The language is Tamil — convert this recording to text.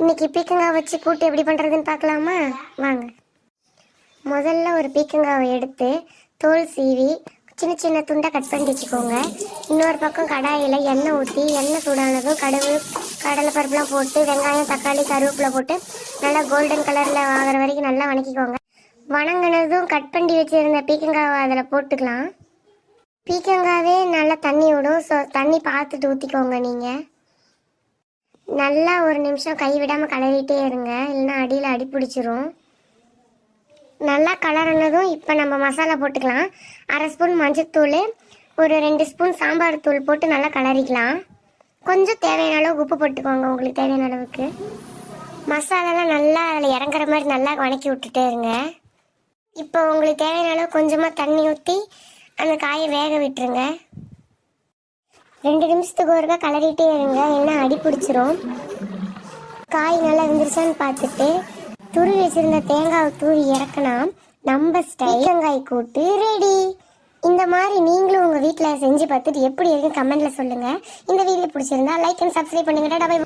இன்னைக்கு பீக்கங்காய் வச்சு கூட்டு எப்படி பண்ணுறதுன்னு பார்க்கலாமா? வாங்க. முதல்ல ஒரு பீக்கங்காவை எடுத்து தோல் சீவி சின்ன சின்ன துண்டை கட் பண்ணி வச்சுக்கோங்க. இன்னொரு பக்கம் கடாயில் எண்ணெய் ஊற்றி எண்ணெய் சூடானதும் கடுகு கடலை பருப்புலாம் போட்டு வெங்காயம் தக்காளி கருவேப்பிலை போட்டு நல்லா கோல்டன் கலரில் ஆகிற வரைக்கும் நல்லா வணக்கிக்கோங்க. வணங்கினதும் கட் பண்ணி வச்சுருந்த பீக்கங்காவை அதில் போட்டுக்கலாம். பீக்கங்காவே நல்லா தண்ணி விடும். ஸோ தண்ணி பார்த்துட்டு ஊற்றிக்கோங்க. நீங்கள் நல்லா ஒரு நிமிஷம் கைவிடாமல் கிளறிட்டே இருங்க, இல்லைன்னா அடியில் அடி பிடிச்சிரும். நல்லா கலர்னதும் இப்போ நம்ம மசாலா போட்டுக்கலாம். 1/2 ஸ்பூன் மஞ்சத்தூள், ஒரு 2 ஸ்பூன் சாம்பார் தூள் போட்டு நல்லா கலரிக்கலாம். கொஞ்சம் தேவையான அளவு உப்பு போட்டுக்கோங்க, உங்களுக்கு தேவையான அளவுக்கு. மசாலாலாம் நல்லா அதில் இறங்குற மாதிரி நல்லா வணக்கி விட்டுட்டே இருங்க. இப்போ உங்களுக்கு தேவையான அளவு கொஞ்சமாக தண்ணி ஊற்றி அந்த காயை வேக விட்டுருங்க. 2 நிமிஷத்துக்கு ஒருக்கா கலரிட்டே இருங்க, ஏன்னா அடி பிடிச்சிரும். காய் நல்லா வெந்துருச்சான்னு பார்த்துட்டு துருவி வச்சிருந்த தேங்காய் தூவி இறக்குனா நம்ம ஸ்டைல் வெங்காய கூட்டு ரெடி. இந்த மாதிரி நீங்களும் உங்கள் வீட்டில் செஞ்சு பார்த்துட்டு எப்படி இருக்குன்னு கமெண்ட்டில் சொல்லுங்கள். இந்த வீடியோ பிடிச்சிருந்தா லைக் அண்ட் சப்ஸ்கிரைப் பண்ணுங்கடா.